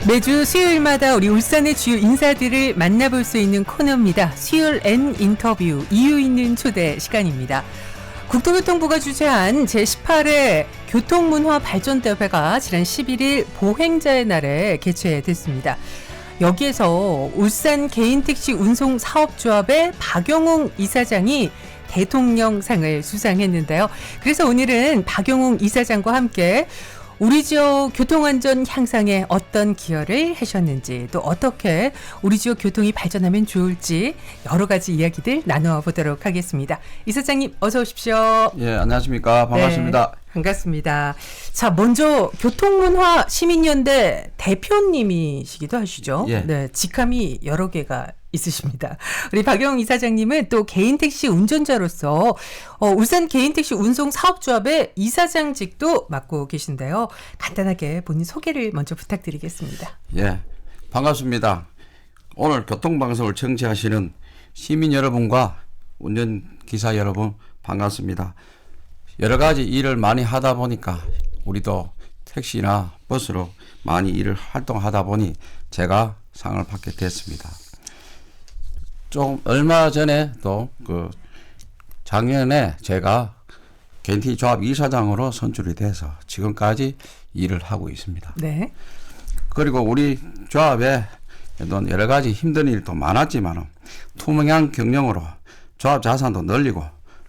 매주 수요일마다 우리 울산의 주요 인사들을 만나볼 수 있는 코너입니다. 수요일 N 인터뷰 이유 있는 초대 시간입니다. 국토교통부가 주최한 제18회 교통문화 발전대회가 지난 11일 보행자의 날에 개최됐습니다. 여기에서 울산 개인택시 운송사업조합의 박영웅 이사장이 대통령상을 수상했는데요. 그래서 오늘은 박영웅 이사장과 함께 우리 지역 교통안전 향상에 어떤 기여를 하셨는지, 또 어떻게 우리 지역 교통이 발전하면 좋을지 여러 가지 이야기들 나눠보도록 하겠습니다. 이사장님 어서 오십시오. 예, 안녕하십니까. 반갑습니다. 네, 반갑습니다. 자, 먼저 교통문화 시민연대 대표님이시기도 하시죠. 예. 네, 직함이 여러 개가 있으십니다. 우리 박영웅 이사장님은 또 개인택시 운전자로서 울산 개인택시 운송사업조합의 이사장직도 맡고 계신데요. 간단하게 본인 소개를 먼저 부탁드리겠습니다. 예, 반갑습니다. 오늘 교통방송을 청취하시는 시민 여러분과 운전기사 여러분 반갑습니다. 여러 가지 일을 많이 하다 보니까 우리도 택시나 버스로 많이 일을 활동하다 보니 제가 상을 받게 됐습니다. 좀 얼마 전에 또 작년에 제가 개인택시 조합 이사장으로 선출이 돼서 지금까지 일을 하고 있습니다. 네. 그리고 우리 조합에 여러 가지 힘든 일도 많았지만 투명한 경영으로 조합 자산도 늘리고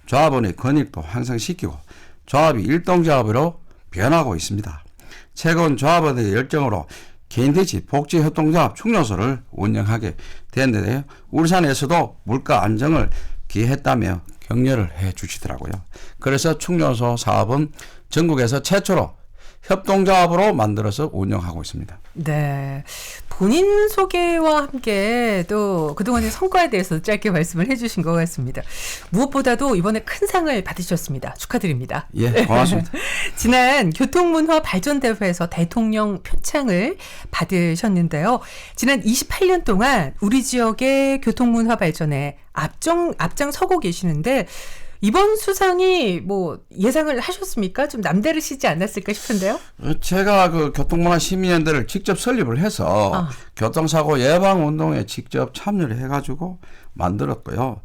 조합원의 권익도 향상시키고 조합이 일동조합으로 변하고 있습니다. 최근 조합원의 열정으로 개인택시 복지협동조합 충료소를 운영하게 됐는데요. 울산에서도 물가 안정을 기했다며 격려를 해 주시더라고요. 그래서 충료소 사업은 전국에서 최초로 협동조합으로 만들어서 운영하고 있습니다. 네. 본인 소개와 함께 또 그동안의 성과에 대해서 짧게 말씀을 해주신 것 같습니다. 무엇보다도 이번에 큰 상을 받으셨습니다. 축하드립니다. 예, 고맙습니다. 지난 교통문화 발전대회에서 대통령 표창을 받으셨는데요. 지난 28년 동안 우리 지역의 교통문화 발전에 앞장서고 계시는데 이번 수상이 뭐 예상을 하셨습니까? 좀 남다르시지 않았을까 싶은데요. 제가 교통문화 시민연대를 직접 설립을 해서 교통사고 예방 운동에 직접 참여를 해가지고 만들었고요.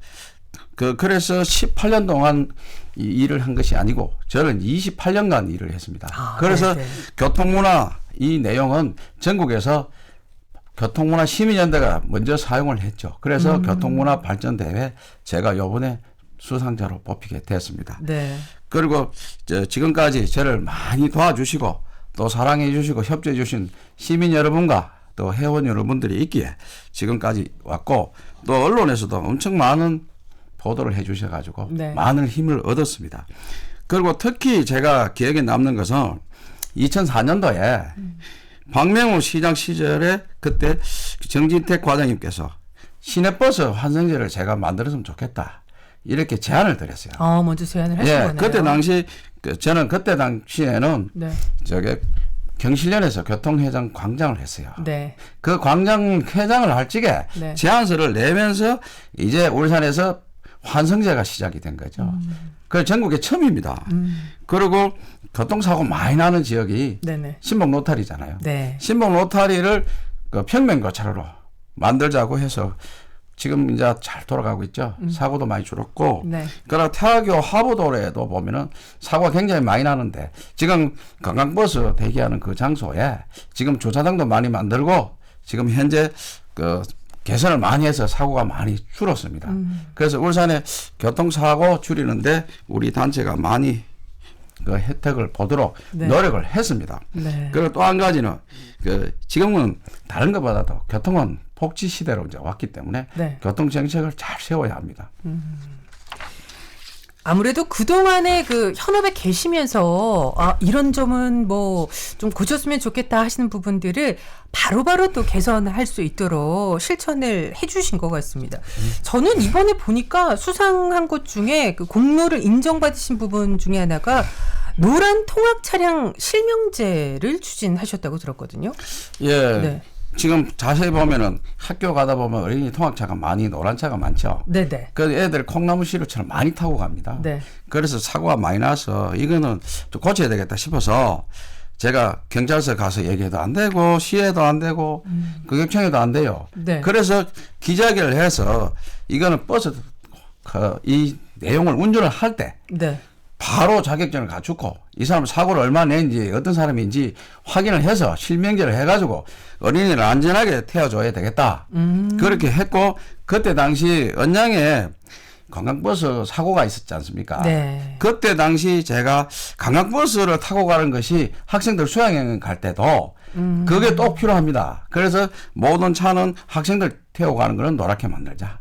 그래서 18년 동안 이 일을 한 것이 아니고 저는 28년간 일을 했습니다. 그래서 네네. 교통문화 이 내용은 전국에서 교통문화 시민연대가 먼저 사용을 했죠. 그래서 교통문화 발전대회 제가 요번에 수상자로 뽑히게 됐습니다. 네. 그리고 지금까지 저를 많이 도와주시고 또 사랑해 주시고 협조해 주신 시민 여러분과 또 회원 여러분들이 있기에 지금까지 왔고 또 언론에서도 엄청 많은 보도를 해 주셔가지고 네. 많은 힘을 얻었습니다. 그리고 특히 제가 기억에 남는 것은 2004년도에 박명우 시장 시절에 그때 정진택 과장님께서 시내버스 환승제를 제가 만들었으면 좋겠다. 이렇게 제안을 드렸어요. 먼저 제안을 하신 거네요. 그때 당시 저는 그때 당시에는 네. 경실련에서 교통회장 광장을 했어요. 네. 그 광장 회장을 할 적에 네. 제안서를 내면서 이제 울산에서 환승제가 시작이 된 거죠. 그 전국에 처음입니다. 그리고 교통사고 많이 나는 지역이 네네. 신봉 로타리잖아요. 네. 신봉 로타리를 평면교차로로 만들자고 해서 지금 이제 잘 돌아가고 있죠. 사고도 많이 줄었고. 네. 그러나 태화교 하부도로에도 보면은 사고가 굉장히 많이 나는데 지금 관광버스 대기하는 그 장소에 지금 주차장도 많이 만들고 지금 현재 개선을 많이 해서 사고가 많이 줄었습니다. 그래서 울산의 교통사고 줄이는데 우리 단체가 많이 혜택을 보도록 네. 노력을 했습니다. 네. 그리고 또 한 가지는 지금은 다른 것보다도 교통은 복지 시대로 이제 왔기 때문에 네. 교통 정책을 잘 세워야 합니다. 아무래도 그동안에 현업에 계시면서 이런 점은 뭐 좀 고쳤으면 좋겠다 하시는 부분들을 바로바로 또 개선할 수 있도록 실천을 해주신 것 같습니다. 저는 이번에 보니까 수상한 것 중에 공로를 인정받으신 부분 중에 하나가 노란 통학 차량 실명제를 추진하셨다고 들었거든요. 예. 네. 지금 자세히 보면은 학교 가다 보면 어린이 통학차가 많이 노란 차가 많죠. 네네. 그 애들 콩나물 시루처럼 많이 타고 갑니다. 네. 그래서 사고가 많이 나서 이거는 좀 고쳐야 되겠다 싶어서 제가 경찰서 가서 얘기해도 안 되고 시해도 안 되고 구경청에도 안 돼요. 네. 그래서 기자회견을 해서 이거는 버스 이 내용을 운전을 할 때 네. 바로 자격증을 갖추고 이 사람 사고를 얼마나 냈는지 어떤 사람인지 확인을 해서 실명제를 해가지고 어린이를 안전하게 태워줘야 되겠다. 그렇게 했고 그때 당시 언양에 관광버스 사고가 있었지 않습니까? 네. 그때 당시 제가 관광버스를 타고 가는 것이 학생들 수양여행 갈 때도 그게 또 필요합니다. 그래서 모든 차는 학생들 태우고 가는 거는 노랗게 만들자.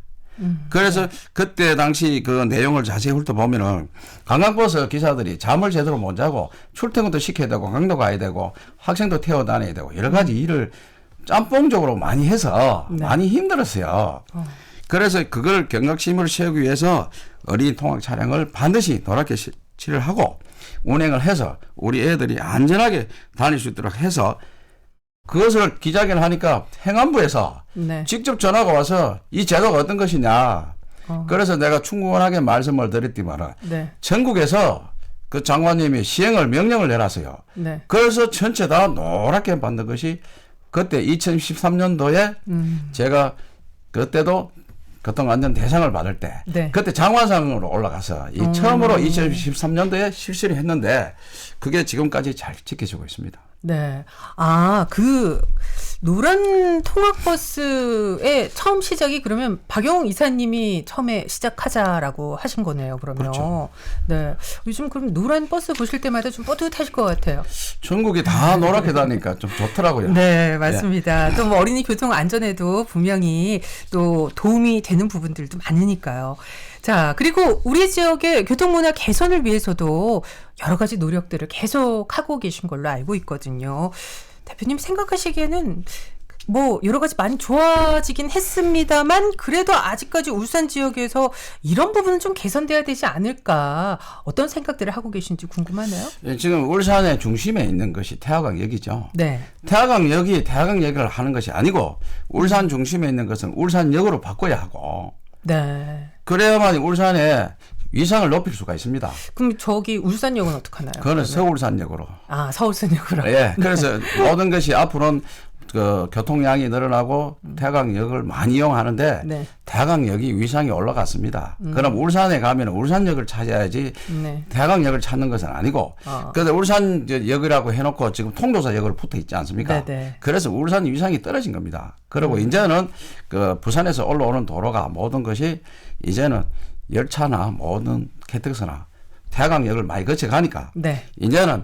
그래서 그때 당시 그 내용을 자세히 훑어보면은 관광버스 기사들이 잠을 제대로 못 자고 출퇴근도 시켜야 되고 강도 가야 되고 학생도 태워 다녀야 되고 여러 가지 일을 짬뽕적으로 많이 해서 네. 많이 힘들었어요. 그래서 그걸 경각심을 세우기 위해서 어린이 통학 차량을 반드시 노랗게 칠을 하고 운행을 해서 우리 애들이 안전하게 다닐 수 있도록 해서 그것을 기자회견을 하니까 행안부에서 네. 직접 전화가 와서 이 제도가 어떤 것이냐. 그래서 내가 충분하게 말씀을 드렸지만 네. 전국에서 그 장관님이 시행을 명령을 내놨어요. 네. 그래서 전체 다 노랗게 만든 것이 그때 2013년도에 제가 그때도 교통안전 대상을 받을 때 네. 그때 장관상으로 올라가서 이 처음으로 2013년도에 실시를 했는데 그게 지금까지 잘 지켜지고 있습니다. 네. 아, 그 노란 통학버스의 처음 시작이 그러면 박영웅 이사님이 처음에 시작하자라고 하신 거네요. 그러면. 그렇죠. 네. 요즘 그럼 노란 버스 보실 때마다 좀 뿌듯하실 것 같아요. 전국이 다 노랗게 다니까 좀 좋더라고요. 네, 맞습니다. 또 뭐 어린이 교통 안전에도 분명히 또 도움이 되는 부분들도 많으니까요. 자, 그리고 우리 지역의 교통문화 개선을 위해서도 여러 가지 노력들을 계속하고 계신 걸로 알고 있거든요. 대표님 생각하시기에는 뭐 여러 가지 많이 좋아지긴 했습니다만 그래도 아직까지 울산 지역에서 이런 부분은 좀 개선돼야 되지 않을까 어떤 생각들을 하고 계신지 궁금하네요. 예, 지금 울산의 중심에 있는 것이 태화강역이죠. 네. 태화강역이 태화강역을 하는 것이 아니고 울산 중심에 있는 것은 울산역으로 바꿔야 하고 네. 그래야만 울산의 위상을 높일 수가 있습니다. 그럼 저기 울산역은 어떡하나요? 그거는 서울산역으로. 아, 서울산역으로. 예. 그래서 모든 것이 앞으로는 그 교통량이 늘어나고 태화강역을 많이 이용하는데 네. 태화강역이 위상이 올라갔습니다. 그럼 울산에 가면 울산역을 찾아야지 네. 태화강역을 찾는 것은 아니고 그런데 울산역이라고 해놓고 지금 통도사역을 붙어 있지 않습니까? 네네. 그래서 울산 위상이 떨어진 겁니다. 그리고 이제는 그 부산에서 올라오는 도로가 모든 것이 이제는 열차나 모든 KTX나 태화강역을 많이 거쳐가니까 네. 이제는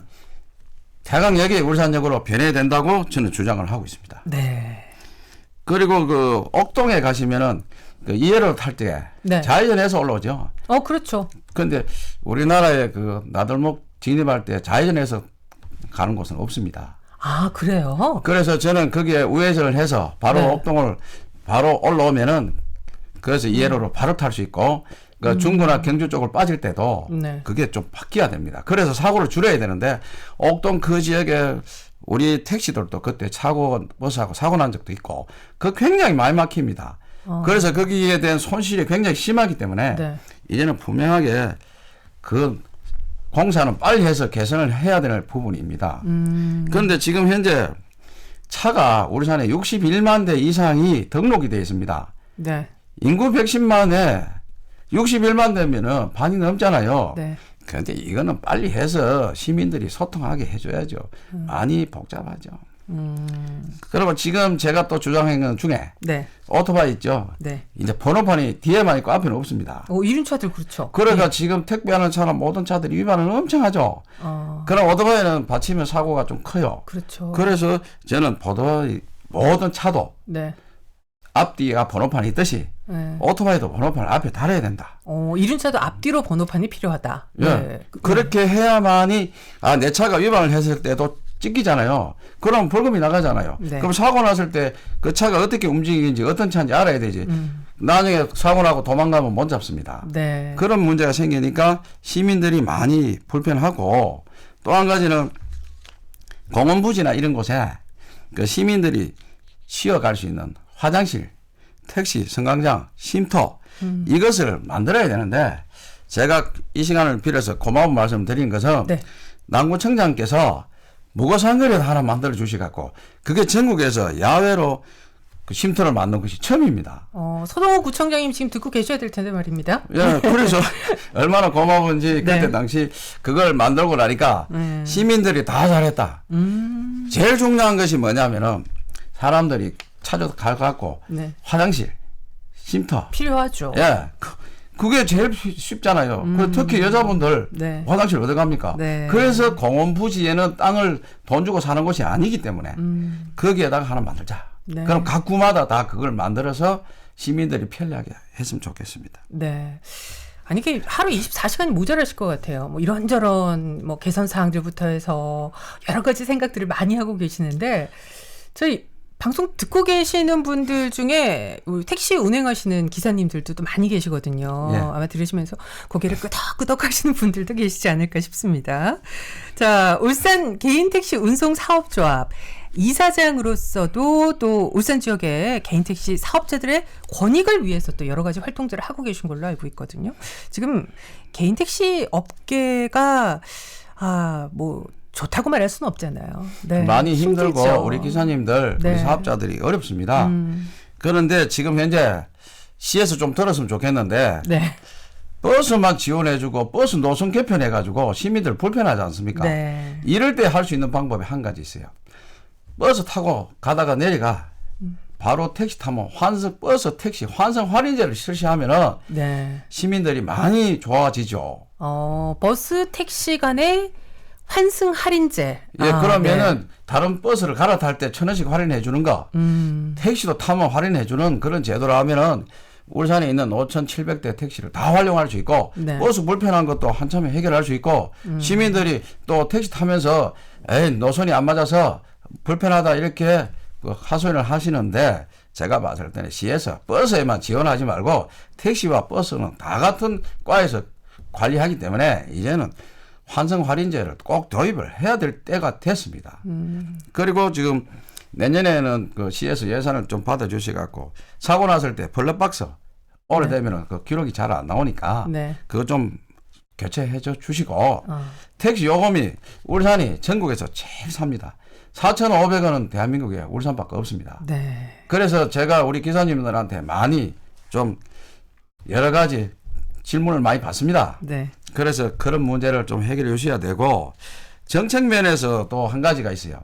태화강역이 울산역으로 변해야 된다고 저는 주장을 하고 있습니다. 네. 그리고 그 옥동에 가시면은 그 2회로 탈 때 네. 좌회전해서 올라오죠. 그렇죠. 그런데 우리나라의 그 나들목 진입할 때 좌회전해서 가는 곳은 없습니다. 아, 그래요? 그래서 저는 거기에 우회전을 해서 바로 네. 옥동을 바로 올라오면은 그래서 2회로로 바로 탈 수 있고 그 중구나 경주 쪽을 빠질 때도 네. 그게 좀 바뀌어야 됩니다. 그래서 사고를 줄여야 되는데 옥동 그 지역에 우리 택시들도 그때 버스하고 사고 난 적도 있고 그 굉장히 많이 막힙니다. 그래서 거기에 대한 손실이 굉장히 심하기 때문에 네. 이제는 분명하게 그 공사는 빨리 해서 개선을 해야 되는 부분입니다. 그런데 지금 현재 차가 울산에 61만 대 이상이 등록이 되어 있습니다. 네. 인구 110만에 61만 되면은 반이 넘잖아요. 네. 그런데 이거는 빨리 해서 시민들이 소통하게 해줘야죠. 많이 복잡하죠. 그리고 지금 제가 또 주장한 것 중에 네. 오토바이 있죠. 네. 이제 번호판이 뒤에만 있고 앞에는 없습니다. 이륜차들 그렇죠. 그러니까 네. 지금 택배하는 차는 모든 차들이 위반을 엄청 하죠. 그럼 오토바이는 받치면 사고가 좀 커요. 그렇죠. 그래서 저는 오토바이 모든 차도 네. 앞뒤가 번호판이 있듯이 네. 오토바이도 번호판을 앞에 달아야 된다. 이륜차도 앞뒤로 번호판이 필요하다. 예. 네. 그렇게 해야만이 내 차가 위반을 했을 때도 찍히잖아요. 그럼 벌금이 나가잖아요. 네. 그럼 사고 났을 때 그 차가 어떻게 움직이는지 어떤 차인지 알아야 되지. 나중에 사고 나고 도망가면 못 잡습니다. 네. 그런 문제가 생기니까 시민들이 많이 불편하고 또 한 가지는 공원 부지나 이런 곳에 그 시민들이 쉬어갈 수 있는 화장실, 택시, 승강장, 쉼터 이것을 만들어야 되는데 제가 이 시간을 빌어서 고마운 말씀 드린 것은 네. 남구청장께서 무거상거리를 하나 만들어 주시갖고 그게 전국에서 야외로 그 쉼터를 만든 것이 처음입니다. 서동호 구청장님 지금 듣고 계셔야 될 텐데 말입니다. 예, 그래서 얼마나 고마운지 그때 네. 당시 그걸 만들고 나니까 시민들이 다 잘했다. 제일 중요한 것이 뭐냐면은 사람들이 찾아서 가갖고 네. 화장실, 쉼터. 필요하죠. 예. 그게 제일 쉽잖아요. 특히 여자분들 네. 화장실 어디 갑니까? 네. 그래서 공원 부지에는 땅을 돈 주고 사는 것이 아니기 때문에 거기에다가 하나 만들자. 네. 그럼 각 구마다 다 그걸 만들어서 시민들이 편리하게 했으면 좋겠습니다. 네. 아니, 이게 하루 24시간이 모자라실 것 같아요. 뭐 이런저런 뭐 개선 사항들부터 해서 여러 가지 생각들을 많이 하고 계시는데 저희 방송 듣고 계시는 분들 중에 우리 택시 운행하시는 기사님들도 또 많이 계시거든요. 예. 아마 들으시면서 고개를 끄덕끄덕 하시는 분들도 계시지 않을까 싶습니다. 자, 울산 개인택시 운송사업조합 이사장으로서도 또 울산 지역의 개인택시 사업자들의 권익을 위해서 또 여러 가지 활동들을 하고 계신 걸로 알고 있거든요. 지금 개인택시 업계가 뭐 좋다고 말할 수는 없잖아요. 네. 많이 힘들고 힘들죠. 우리 기사님들, 네. 우리 사업자들이 어렵습니다. 그런데 지금 현재 시에서 좀 들었으면 좋겠는데 네. 버스만 지원해주고 버스 노선 개편해가지고 시민들 불편하지 않습니까? 네. 이럴 때 할 수 있는 방법이 한 가지 있어요. 버스 타고 가다가 내려가 바로 택시 타면 버스 택시 환승 할인제를 실시하면은 네. 시민들이 많이 좋아지죠. 버스 택시 간의 환승 할인제. 예, 그러면은 네. 다른 버스를 갈아탈 때 1,000원씩 할인해 주는 거, 택시도 타면 할인해 주는 그런 제도로 하면은 울산에 있는 5,700대 택시를 다 활용할 수 있고, 네. 버스 불편한 것도 한참에 해결할 수 있고, 시민들이 또 택시 타면서 노선이 안 맞아서 불편하다 이렇게 하소연을 하시는데, 제가 봤을 때는 시에서 버스에만 지원하지 말고 택시와 버스는 다 같은 과에서 관리하기 때문에 이제는 환승 할인제를 꼭 도입을 해야 될 때가 됐습니다. 그리고 지금 내년에는 그 시에서 예산을 좀 받아주셔갖고 사고 났을 때 블랙박스 오래되면은 그 기록이 잘 안 나오니까 네. 그거 좀 교체해 주시고 택시 요금이 울산이 전국에서 제일 삽니다. 4,500원은 대한민국에 울산밖에 없습니다. 네. 그래서 제가 우리 기사님들한테 많이 좀 여러 가지 질문을 많이 받습니다. 네. 그래서 그런 문제를 좀 해결해 주셔야 되고, 정책 면에서 또 한 가지가 있어요.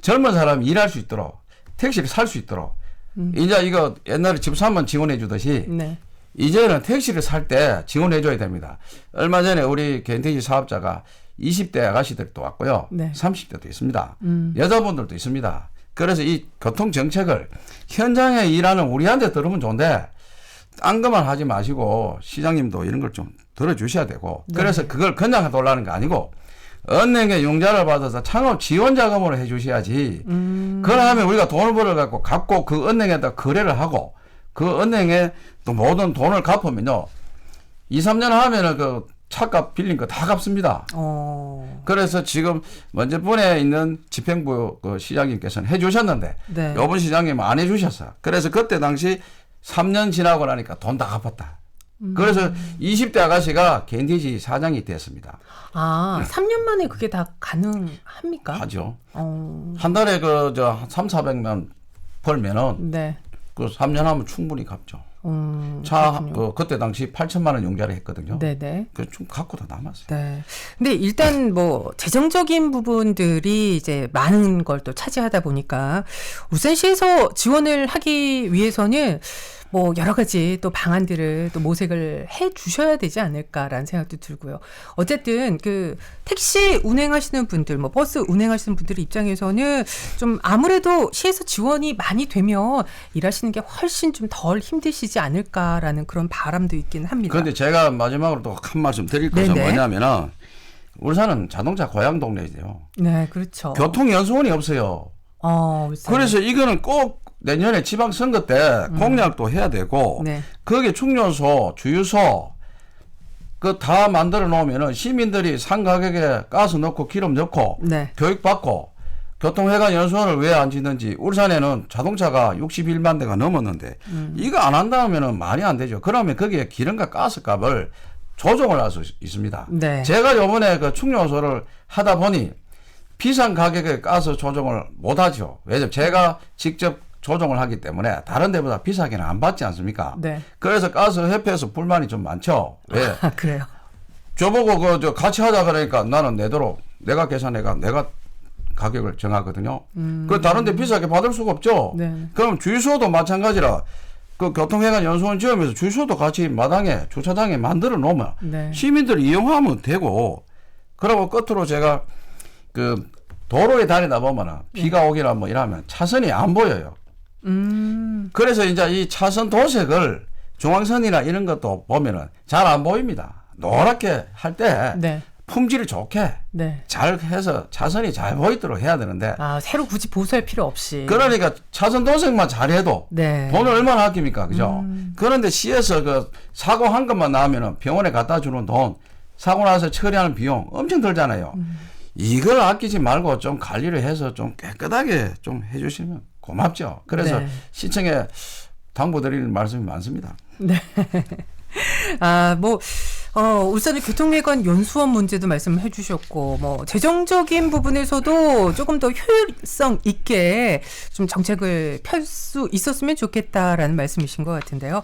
젊은 사람이 일할 수 있도록, 택시를 살 수 있도록, 이제 이거 옛날에 집 사면 지원해 주듯이, 네. 이제는 택시를 살 때 지원해 줘야 됩니다. 얼마 전에 우리 개인택시 사업자가 20대 아가씨들이 또 왔고요. 네. 30대도 있습니다. 여자분들도 있습니다. 그래서 이 교통정책을 현장에 일하는 우리한테 들으면 좋은데, 딴 것만 하지 마시고 시장님도 이런 걸 좀 들어주셔야 되고, 네. 그래서 그걸 그냥 돌라는 거 아니고 은행에 융자를 받아서 창업 지원 자금으로 해주셔야지. 그러면 우리가 돈을 벌어갖고 그 은행에다 거래를 하고 그 은행에 또 모든 돈을 갚으면요 2, 3년 하면은 그 차값 빌린 거 다 갚습니다. 그래서 지금 먼저분에 있는 집행부 그 시장님께서는 해주셨는데 네. 요번 시장님은 안 해주셨어요. 그래서 그때 당시 3년 지나고 나니까 돈 다 갚았다. 그래서 20대 아가씨가 개인택시 사장이 됐습니다. 3년 만에 그게 다 가능합니까? 하죠. 한 달에 3, 400만 벌면은 네. 그 3년 하면 충분히 갚죠. 그때 당시 8천만 원 융자를 했거든요. 네네. 그래서 좀 갖고 다 남았어요. 네. 근데 일단 뭐 재정적인 부분들이 이제 많은 걸 또 차지하다 보니까 울산시에서 지원을 하기 위해서는 뭐 여러 가지 또 방안들을 또 모색을 해 주셔야 되지 않을까라는 생각도 들고요. 어쨌든 그 택시 운행하시는 분들, 뭐 버스 운행하시는 분들 입장에서는 좀 아무래도 시에서 지원이 많이 되면 일하시는 게 훨씬 좀 덜 힘드시지 않을까라는 그런 바람도 있긴 합니다. 그런데 제가 마지막으로 또 한 말씀 드릴 것은 네네. 뭐냐면은 울산은 자동차 고향 동네이죠. 네, 그렇죠. 교통연수원이 없어요. 울산은. 그래서 이거는 꼭 내년에 지방선거 때 공약도 해야 되고, 네. 거기에 충전소, 주유소, 그 다 만들어 놓으면은 시민들이 상 가격에 가스 넣고 기름 넣고, 네. 교육받고, 교통회관 연수원을 왜 안 짓는지, 울산에는 자동차가 61만 대가 넘었는데, 이거 안 한다면은 말이 안 되죠. 그러면 거기에 기름과 가스 값을 조정을 할 수 있습니다. 네. 제가 요번에 그 충전소를 하다 보니, 비싼 가격에 가스 조정을 못하죠. 왜냐면 제가 직접 조정을 하기 때문에 다른 데보다 비싸게는 안 받지 않습니까? 네. 그래서 가스 협회에서 불만이 좀 많죠. 왜? 아, 그래요. 저보고 저 같이 하자 그러니까 나는 내도록 내가 계산해가 내가 가격을 정하거든요. 그 다른 데 비싸게 받을 수가 없죠. 네. 그럼 주유소도 마찬가지라 그 교통회관 연수원 지으면서 주유소도 같이 마당에 주차장에 만들어 놓으면 네. 시민들이 이용하면 되고 그리고 끝으로 제가 그 도로에 다니다 보면은 비가 오기나 뭐 이러면 차선이 안 보여요. 그래서 이제 이 차선 도색을 중앙선이나 이런 것도 보면은 잘 안 보입니다. 노랗게 할 때 네. 품질이 좋게 네. 잘 해서 차선이 잘 보이도록 해야 되는데 아, 새로 굳이 보수할 필요 없이. 그러니까 차선 도색만 잘해도 네. 돈을 얼마나 아낍니까, 그죠? 그런데 시에서 그 사고 한 것만 나면은 병원에 갖다 주는 돈, 사고 나서 처리하는 비용 엄청 들잖아요. 이걸 아끼지 말고 좀 관리를 해서 좀 깨끗하게 좀 해주시면 고맙죠. 그래서 네. 시청에 당부드리는 말씀이 많습니다. 네. 아, 뭐, 울산의 교통회관 연수원 문제도 말씀해 주셨고, 뭐, 재정적인 부분에서도 조금 더 효율성 있게 좀 정책을 펼 수 있었으면 좋겠다라는 말씀이신 것 같은데요.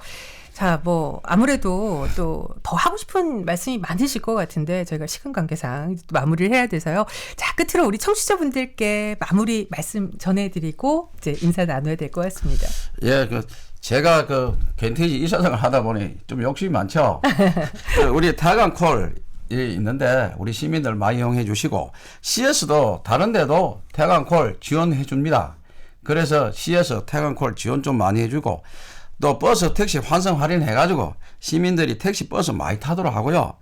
자, 뭐, 아무래도 또 더 하고 싶은 말씀이 많으실 것 같은데, 저희가 시간 관계상 또 마무리를 해야 돼서요. 자, 끝으로 우리 청취자분들께 마무리 말씀 전해드리고, 이제 인사 나눠야 될 것 같습니다. 예, 제가 겐테이지 이사장을 하다 보니 좀 욕심이 많죠. 우리 태강콜이 있는데 우리 시민들 많이 이용해 주시고 CS도 다른 데도 태강콜 지원해 줍니다. 그래서 CS 태강콜 지원 좀 많이 해주고 또 버스 택시 환승 할인해가지고 시민들이 택시 버스 많이 타도록 하고요.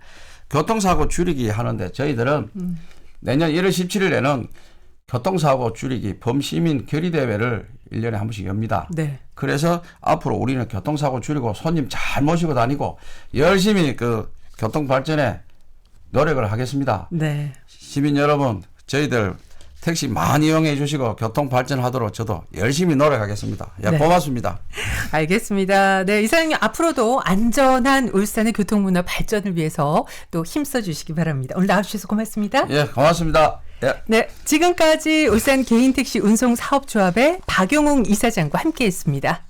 교통사고 줄이기 하는데 저희들은 내년 1월 17일에는 교통사고 줄이기 범시민 결의대회를 1년에 한 번씩 엽니다. 네. 그래서 앞으로 우리는 교통사고 줄이고 손님 잘 모시고 다니고 열심히 그 교통발전에 노력을 하겠습니다. 네. 시민 여러분, 저희들 택시 많이 이용해 주시고 교통발전하도록 저도 열심히 노력하겠습니다. 예, 네. 고맙습니다. 알겠습니다. 네, 이사장님 앞으로도 안전한 울산의 교통문화 발전을 위해서 또 힘써 주시기 바랍니다. 오늘 나와주셔서 고맙습니다. 예, 고맙습니다. 예. 네, 지금까지 울산 개인택시 운송사업조합의 박용웅 이사장과 함께했습니다.